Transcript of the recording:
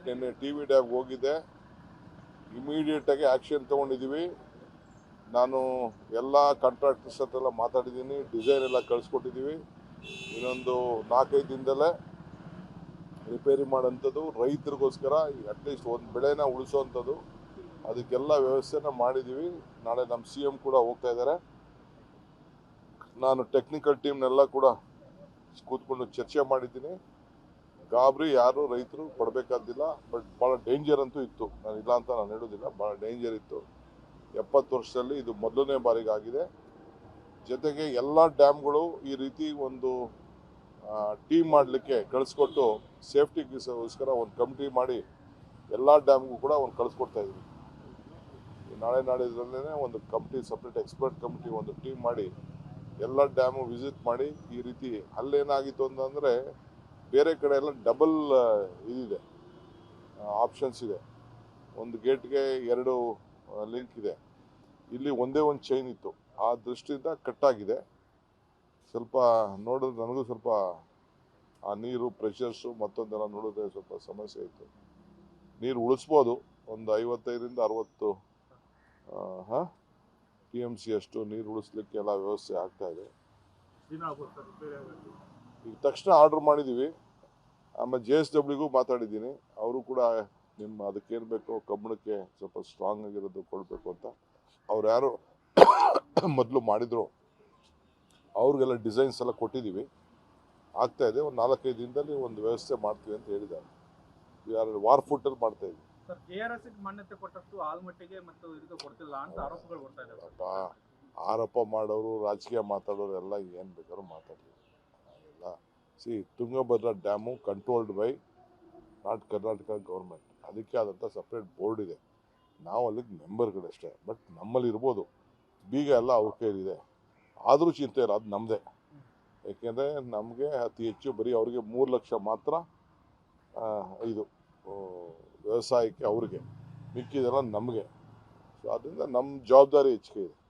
ನಿನ್ನೆ TV dam ಹೋಗಿದ್ದೆ. Immediate ಆಗಿ ಆಕ್ಷನ್ ತಗೊಂಡಿದ್ದೀವಿ. ನಾನು ಎಲ್ಲ ಕಾಂಟ್ರಾಕ್ಟರ್ಸ್ ಹತ್ರ ಮಾತಾಡಿದ್ದೀನಿ, ಡಿಸೈನ್ ಎಲ್ಲ ಕಳಿಸ್ಕೊಟ್ಟಿದ್ದೀವಿ. ಇನ್ನೊಂದು 4-5 ದಿನದಲ್ಲೇ ರಿಪೇರಿ ಮಾಡೋಂಥದ್ದು, ರೈತರಿಗೋಸ್ಕರ ಅಟ್ಲೀಸ್ಟ್ ಒಂದು ಬೆಳೆನ ಉಳಿಸೋವಂಥದ್ದು, ಅದಕ್ಕೆಲ್ಲ ವ್ಯವಸ್ಥೆನ ಮಾಡಿದ್ದೀವಿ. ನಾಳೆ ನಮ್ಮ CM ಕೂಡ ಹೋಗ್ತಾ ಇದ್ದಾರೆ. ನಾನು ಟೆಕ್ನಿಕಲ್ ಟೀಮ್ನೆಲ್ಲ ಕೂಡ ಕೂತ್ಕೊಂಡು ಚರ್ಚೆ ಮಾಡಿದ್ದೀನಿ. ಗಾಬರಿ ಯಾರು ರೈತರು ಪಡಬೇಕಾದಿಲ್ಲ. ಬಟ್ ಭಾಳ ಡೇಂಜರ್ ಅಂತೂ ಇತ್ತು, ನಾನು ಇಲ್ಲ ಅಂತ ನಾನು ಹೇಳೋದಿಲ್ಲ, ಭಾಳ ಡೇಂಜರ್ ಇತ್ತು. 70 ವರ್ಷದಲ್ಲಿ ಇದು ಮೊದಲನೇ ಬಾರಿಗೆ ಆಗಿದೆ. ಜೊತೆಗೆ ಎಲ್ಲ ಡ್ಯಾಮ್ಗಳು ಈ ರೀತಿ ಒಂದು ಟೀಮ್ ಮಾಡಲಿಕ್ಕೆ ಕಳಿಸ್ಕೊಟ್ಟು ಸೇಫ್ಟಿಗೋಸ್ಕರ ಒಂದು ಕಮಿಟಿ ಮಾಡಿ ಎಲ್ಲ ಡ್ಯಾಮ್ಗೂ ಕೂಡ ಒಂದು ಕಳಿಸ್ಕೊಡ್ತಾ ಇದ್ದೀವಿ. ನಾಳೆ ನಾಡಿದ್ರಲ್ಲೇ ಒಂದು ಕಮಿಟಿ, ಸಪ್ರೇಟ್ ಎಕ್ಸ್ಪರ್ಟ್ ಕಮಿಟಿ ಒಂದು ಟೀಮ್ ಮಾಡಿ ಎಲ್ಲ ಡ್ಯಾಮು ವಿಸಿಟ್ ಮಾಡಿ, ಈ ರೀತಿ ಅಲ್ಲೇನಾಗಿತ್ತು ಅಂತಂದರೆ ಬೇರೆ ಕಡೆ ಎಲ್ಲ ಡಬಲ್ ಇದಿದೆ, ಆಪ್ಷನ್ಸ್ ಇದೆ. ಒಂದು ಗೇಟ್ಗೆ 2 ಲಿಂಕ್ ಇದೆ, ಇಲ್ಲಿ ಒಂದೇ ಒಂದು ಚೈನ್ ಇತ್ತು. ಆ ದೃಷ್ಟಿಯಿಂದ ಕಟ್ಟಾಗಿದೆ. ಸ್ವಲ್ಪ ನೋಡಿದ್ರೆ ನನಗೂ ಸ್ವಲ್ಪ ಆ ನೀರು ಪ್ರೆಷರ್ಸು ಮತ್ತೊಂದೆಲ್ಲ ನೋಡಿದ್ರೆ ಸ್ವಲ್ಪ ಸಮಸ್ಯೆ ಇತ್ತು. ನೀರು ಉಳಿಸ್ಬೋದು, ಒಂದು 55ರಿಂದ 60 TMC ಅಷ್ಟು ನೀರು ಉಳಿಸ್ಲಿಕ್ಕೆ ಎಲ್ಲ ವ್ಯವಸ್ಥೆ ಆಗ್ತಾ ಇದೆ. ಈಗ ತಕ್ಷಣ ಆರ್ಡರ್ ಮಾಡಿದ್ದೀವಿ. ಆಮೇಲೆ JSWಗೂ ಮಾತಾಡಿದ್ದೀನಿ, ಅವರು ಕೂಡ ನಿಮ್ಮ ಅದಕ್ಕೇನು ಬೇಕೋ ಕಬ್ಬಣಕ್ಕೆ ಸ್ವಲ್ಪ ಸ್ಟ್ರಾಂಗ್ ಆಗಿರೋದು ಕೊಡಬೇಕು ಅಂತ. ಅವ್ರು ಯಾರು ಮೊದಲು ಮಾಡಿದ್ರು ಅವ್ರಿಗೆಲ್ಲ ಡಿಸೈನ್ಸ್ ಎಲ್ಲ ಕೊಟ್ಟಿದ್ದೀವಿ, ಆಗ್ತಾ ಇದೆ. ಒಂದು 4-5 ದಿನದಲ್ಲಿ ಒಂದು ವ್ಯವಸ್ಥೆ ಮಾಡ್ತೀವಿ ಅಂತ ಹೇಳಿದ್ದಾರೆ. ವಾರ್ ಫುಟ್ಟಲ್ಲಿ ಮಾಡ್ತಾ ಇದ್ವಿ. ಮಾನ್ಯತೆ ಕೊಟ್ಟಷ್ಟು ಆಲ್ಮಟ್ಟಿಗೆ ಮತ್ತು ಇದಕ್ಕೆ ಕೊಡ್ತಿಲ್ಲ ಅಂತ ಆರೋಪಗಳು ಬರ್ತಾ ಇದ್ದಾವೆ. ಆರೋಪ ಮಾಡೋರು, ರಾಜಕೀಯ ಮಾತಾಡೋರು ಎಲ್ಲ ಏನು ಬೇಕಾದ್ರೂ ಮಾತಾಡಲಿ. ಎಲ್ಲ Tungabhadra dam controlled by not Karnataka government. ಅದಕ್ಕೆ ಆದಂಥ ಸಪ್ರೇಟ್ ಬೋರ್ಡ್ ಇದೆ. ನಾವು ಅಲ್ಲಿಗೆ ಮೆಂಬರ್ಗಳಷ್ಟೇ. ಬಟ್ ನಮ್ಮಲ್ಲಿ ಇರ್ಬೋದು, ಬೀಗ ಎಲ್ಲ ಅವ್ರ ಕೈಲಿದೆ. ಆದರೂ ಚಿಂತೆ ಇಲ್ಲ, ಅದು ನಮ್ಮದೇ. ಯಾಕೆಂದರೆ ನಮಗೆ ಅತಿ ಹೆಚ್ಚು ಬರೀ ಅವರಿಗೆ 3 ಲಕ್ಷ ಮಾತ್ರ ಇದು ವ್ಯವಸಾಯಕ್ಕೆ, ಅವ್ರಿಗೆ ಮಿಕ್ಕಿದೆಲ್ಲ ನಮಗೆ. ಸೊ ಅದರಿಂದ ನಮ್ಮ ಜವಾಬ್ದಾರಿ ಹೆಚ್ಚಿಗೆ ಇದೆ.